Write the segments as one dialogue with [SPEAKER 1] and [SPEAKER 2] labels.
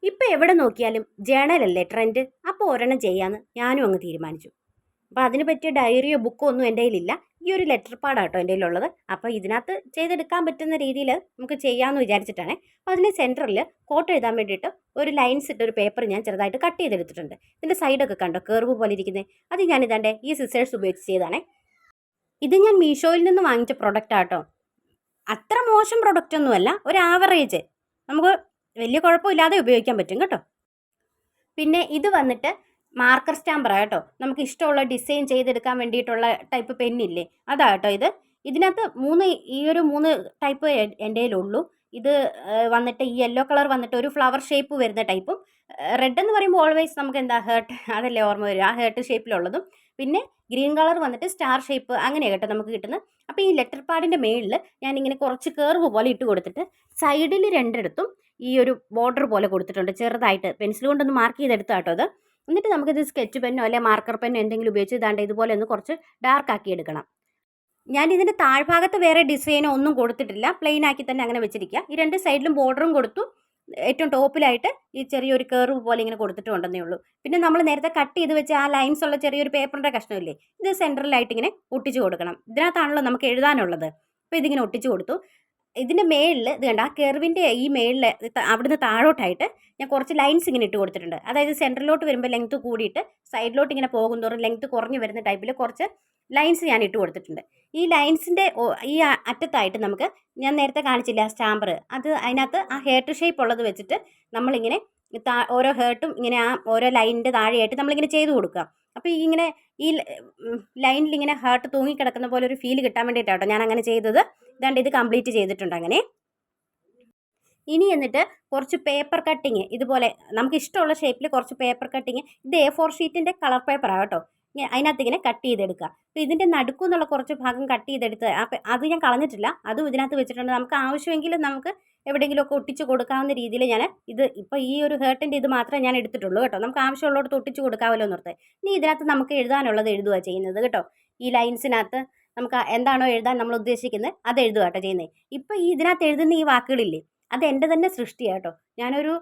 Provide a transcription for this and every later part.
[SPEAKER 1] ഇപ്പം എവിടെ നോക്കിയാലും ജേണലല്ലേ ട്രെൻഡ്. അപ്പോൾ ഒരെണ്ണം ചെയ്യാമെന്ന് ഞാനും അങ്ങ് തീരുമാനിച്ചു. അപ്പോൾ അതിന് പറ്റിയ ഡയറിയോ ബുക്കോ ഒന്നും എൻ്റെ കയ്യിലില്ല. ഈ ഒരു ലെറ്റർ പാഡാട്ടോ എൻ്റെ കയ്യിലുള്ളത്. അപ്പോൾ ഇതിനകത്ത് ചെയ്തെടുക്കാൻ പറ്റുന്ന രീതിയിൽ നമുക്ക് ചെയ്യാമെന്ന് വിചാരിച്ചിട്ടാണ്. അപ്പോൾ അതിന് സെൻറ്ററിൽ കോട്ട് എഴുതാൻ വേണ്ടിയിട്ട് ഒരു ലൈൻസ് ഇട്ട ഒരു പേപ്പർ ഞാൻ ചെറുതായിട്ട് കട്ട് ചെയ്തെടുത്തിട്ടുണ്ട്. ഇതിൻ്റെ സൈഡൊക്കെ കണ്ടോ കർവ് പോലെ ഇരിക്കുന്നത്. അത് ഞാൻ ഇതാണ്ട് ഈ സിസേഴ്സ് ഉപയോഗിച്ച് ചെയ്താണേ. ഇത് ഞാൻ മീഷോയിൽ നിന്ന് വാങ്ങിച്ച പ്രൊഡക്റ്റ് ആട്ടോ. അത്ര മോശം പ്രൊഡക്റ്റ് ഒന്നുമല്ല, ഒരു ആവറേജ്, നമുക്ക് വലിയ കുഴപ്പമില്ലാതെ ഉപയോഗിക്കാൻ പറ്റും കേട്ടോ. പിന്നെ ഇത് വന്നിട്ട് മാർക്കർ സ്റ്റാമ്പറാണ് കേട്ടോ. നമുക്ക് ഇഷ്ടമുള്ള ഡിസൈൻ ചെയ്തെടുക്കാൻ വേണ്ടിയിട്ടുള്ള ടൈപ്പ് പെന്നില്ലേ, അതാണ് കേട്ടോ ഇത്. ഇതിനകത്ത് ഈ ഒരു മൂന്ന് ടൈപ്പ് എൻ്റെ കയ്യിലുള്ളൂ. ഇത് വന്നിട്ട് ഈ യെല്ലോ കളർ വന്നിട്ട് ഒരു ഫ്ലവർ ഷേപ്പ് വരുന്ന ടൈപ്പും, റെഡ് എന്ന് പറയുമ്പോൾ ഓൾവേസ് നമുക്ക് എന്താ ഹേർട്ട്, അതല്ലേ ഓർമ്മ വരും, ആ ഹേർട്ട് ഷേപ്പിലുള്ളതും. പിന്നെ ഗ്രീൻ കളർ വന്നിട്ട് സ്റ്റാർ ഷേപ്പ്, അങ്ങനെയാണ് കേട്ടോ നമുക്ക് കിട്ടുന്നത്. അപ്പോൾ ഈ ലെറ്റർ പാഡിൻ്റെ മേളിൽ ഞാനിങ്ങനെ കുറച്ച് കർവ് പോലെ ഇട്ട് കൊടുത്തിട്ട് സൈഡിൽ രണ്ടിടത്തും ഈ ഒരു ബോർഡർ പോലെ കൊടുത്തിട്ടുണ്ട് ചെറുതായിട്ട്. പെൻസിൽ കൊണ്ടൊന്ന് മാർക്ക് ചെയ്തെടുത്താൽ കേട്ടോ അത്. എന്നിട്ട് നമുക്കിത് സ്കെച്ച് പെന്നോ അല്ലെങ്കിൽ മാർക്കർ പെന്നോ എന്തെങ്കിലും ഉപയോഗിച്ച് ഇതാണ്ട് ഇതുപോലെ ഒന്ന് കുറച്ച് ഡാർക്ക് ആക്കി എടുക്കണം. ഞാൻ ഇതിൻ്റെ താഴ്ഭാഗത്ത് വേറെ ഡിസൈനോ ഒന്നും കൊടുത്തിട്ടില്ല, പ്ലെയിൻ ആക്കി തന്നെ അങ്ങനെ വെച്ചിരിക്കുക. ഈ രണ്ട് സൈഡിലും ബോർഡറും കൊടുത്തു, ഏറ്റവും ടോപ്പിലായിട്ട് ഈ ചെറിയൊരു കർവ് പോലെ ഇങ്ങനെ കൊടുത്തിട്ടുണ്ടെന്നേ ഉള്ളൂ. പിന്നെ നമ്മൾ നേരത്തെ കട്ട് ചെയ്ത് വെച്ച് ആ ലൈൻസ് ഉള്ള ചെറിയൊരു പേപ്പറിൻ്റെ കഷ്ണമില്ലേ, ഇത് സെൻറ്ററിലായിട്ട് ഇങ്ങനെ ഒട്ടിച്ച് കൊടുക്കണം. ഇതിനകത്താണല്ലോ നമുക്ക് എഴുതാനുള്ളത്. അപ്പോൾ ഇതിങ്ങനെ ഒട്ടിച്ച് കൊടുത്തു. ഇതിൻ്റെ മേളിൽ ഇത് കണ്ട, ആ കെർവിൻ്റെ ഈ മേളിൽ അവിടുന്ന് താഴോട്ടായിട്ട് ഞാൻ കുറച്ച് ലൈൻസ് ഇങ്ങനെ ഇട്ട് കൊടുത്തിട്ടുണ്ട്. അതായത് സെൻറ്ററിലോട്ട് വരുമ്പോൾ ലെങ്ത്ത് കൂടിയിട്ട് സൈഡിലോട്ട് ഇങ്ങനെ പോകുന്തോറും ലെങ്ത്ത് കുറഞ്ഞ് വരുന്ന ടൈപ്പിൽ കുറച്ച് ലൈൻസ് ഞാൻ ഇട്ട് കൊടുത്തിട്ടുണ്ട്. ഈ ലൈൻസിൻ്റെ ഈ അറ്റത്തായിട്ട് നമുക്ക്, ഞാൻ നേരത്തെ കാണിച്ചില്ല സ്റ്റാമ്പർ, അത് അതിനകത്ത് ആ ഹേർട്ട് ഷേപ്പ് ഉള്ളത് വെച്ചിട്ട് നമ്മളിങ്ങനെ ഓരോ ഹേർട്ടും ഇങ്ങനെ ആ ഓരോ ലൈനിൻ്റെ താഴെയായിട്ട് നമ്മളിങ്ങനെ ചെയ്ത് കൊടുക്കുക. അപ്പോൾ ഇങ്ങനെ ഈ ലൈനിൽ ഇങ്ങനെ ഹേർട്ട് തൂങ്ങിക്കിടക്കുന്ന പോലെ ഒരു ഫീൽ കിട്ടാൻ വേണ്ടിയിട്ടാട്ടോ ഞാൻ അങ്ങനെ ചെയ്തത്. ഇതാണ്ട് ഇത് കംപ്ലീറ്റ് ചെയ്തിട്ടുണ്ട് അങ്ങനെ. ഇനി എന്നിട്ട് കുറച്ച് പേപ്പർ കട്ടിങ്, ഇതുപോലെ നമുക്ക് ഇഷ്ടമുള്ള ഷേപ്പിൽ കുറച്ച് പേപ്പർ കട്ടിങ്, ഇത് A4 ഷീറ്റിൻ്റെ കളർ പേപ്പറാണ് കേട്ടോ. അതിനകത്ത് ഇങ്ങനെ കട്ട് ചെയ്തെടുക്കുക. അപ്പോൾ ഇതിൻ്റെ നടുക്കുന്നുള്ള കുറച്ച് ഭാഗം കട്ട് ചെയ്തെടുത്ത് അത് ഞാൻ കളഞ്ഞിട്ടില്ല, അതും ഇതിനകത്ത് വെച്ചിട്ടുണ്ട്. നമുക്ക് ആവശ്യമെങ്കിൽ നമുക്ക് എവിടെയെങ്കിലുമൊക്കെ ഒട്ടിച്ച് കൊടുക്കാവുന്ന രീതിയിൽ ഞാൻ ഇത് ഇപ്പോൾ ഈ ഒരു ഹേർട്ടിൻ്റെ ഇത് മാത്രമേ ഞാൻ എടുത്തിട്ടുള്ളൂ കേട്ടോ. നമുക്ക് ആവശ്യമുള്ളടത്ത് ഒട്ടിച്ച് കൊടുക്കാമല്ലോ എന്നോർത്ത്. ഇനി ഇതിനകത്ത് നമുക്ക് എഴുതാനുള്ളത് എഴുതുക ചെയ്യുന്നത് കേട്ടോ. ഈ ലൈൻസിനകത്ത് നമുക്ക് എന്താണോ എഴുതാൻ നമ്മൾ ഉദ്ദേശിക്കുന്നത് അത് എഴുതുക കേട്ടോ ചെയ്യുന്നത്. ഇപ്പോൾ ഈ ഇതിനകത്ത് എഴുതുന്ന ഈ വാക്കുകളില്ലേ, അത് എൻ്റെ തന്നെ സൃഷ്ടിയാണ് കേട്ടോ. ഞാനൊരു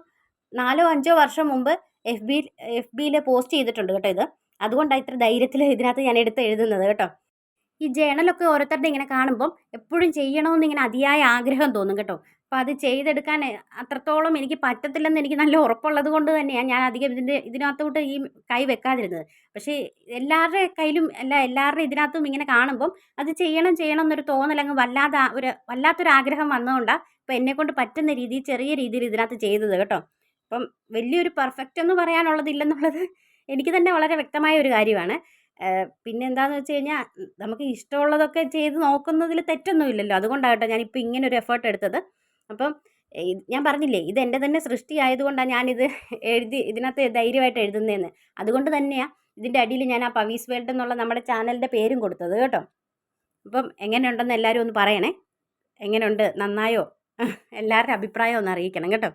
[SPEAKER 1] 4-5 വർഷം മുമ്പ് എഫ് ബിയിൽ പോസ്റ്റ് ചെയ്തിട്ടുണ്ട് കേട്ടോ ഇത്. അതുകൊണ്ടാണ് ഇത്ര ധൈര്യത്തിൽ ഇതിനകത്ത് ഞാൻ എടുത്ത് എഴുതുന്നത് കേട്ടോ. ഈ ജേണലൊക്കെ ഓരോരുത്തരുടെ ഇങ്ങനെ കാണുമ്പം എപ്പോഴും ചെയ്യണമെന്ന് ഇങ്ങനെ അതിയായ ആഗ്രഹം തോന്നും കേട്ടോ. അപ്പോൾ അത് ചെയ്തെടുക്കാൻ അത്രത്തോളം എനിക്ക് പറ്റത്തില്ലെന്ന് എനിക്ക് നല്ല ഉറപ്പുള്ളത് കൊണ്ട് തന്നെയാണ് ഞാൻ അധികം ഇതിനകത്തോട്ട് ഈ കൈ വെക്കാതിരുന്നത്. പക്ഷേ എല്ലാവരുടെ കയ്യിലും എല്ലാവരുടെയും ഇതിനകത്തും ഇങ്ങനെ കാണുമ്പം അത് ചെയ്യണം എന്നൊരു തോന്നലങ്ങ് വല്ലാത്തൊരു ആഗ്രഹം വന്നതുകൊണ്ടാണ് ഇപ്പോൾ എന്നെക്കൊണ്ട് പറ്റുന്ന രീതിയിൽ ചെറിയ രീതിയിൽ ഇതിനകത്ത് ചെയ്തത് കേട്ടോ. അപ്പം വലിയൊരു പെർഫെക്റ്റ് എന്ന് പറയാനുള്ളതില്ലെന്നുള്ളത് എനിക്ക് തന്നെ വളരെ വ്യക്തമായ ഒരു കാര്യമാണ്. പിന്നെ എന്താണെന്ന് വെച്ച് കഴിഞ്ഞാൽ നമുക്ക് ഇഷ്ടമുള്ളതൊക്കെ ചെയ്ത് നോക്കുന്നതിൽ തെറ്റൊന്നുമില്ലല്ലോ. അതുകൊണ്ടാണ് കേട്ടോ ഞാനിപ്പോൾ ഇങ്ങനെ ഒരു എഫേർട്ട് എടുത്തത്. അപ്പം ഞാൻ പറഞ്ഞില്ലേ, ഇത് എൻ്റെ തന്നെ സൃഷ്ടി ആയതുകൊണ്ടാണ് ഞാനിത് ഇതിനകത്ത് ധൈര്യമായിട്ട് എഴുതുന്നതെന്ന്. അതുകൊണ്ട് തന്നെയാണ് ഇതിൻ്റെ അടിയിൽ ഞാൻ ആ പവീസ് വേൾഡ് എന്നുള്ള നമ്മുടെ ചാനലിൻ്റെ പേരും കൊടുത്തത് കേട്ടോ. അപ്പം എങ്ങനെയുണ്ടെന്ന് എല്ലാവരും ഒന്ന് പറയണേ. എങ്ങനെയുണ്ട്, നന്നായോ? എല്ലാവരുടെ അഭിപ്രായം ഒന്ന് അറിയിക്കണം കേട്ടോ.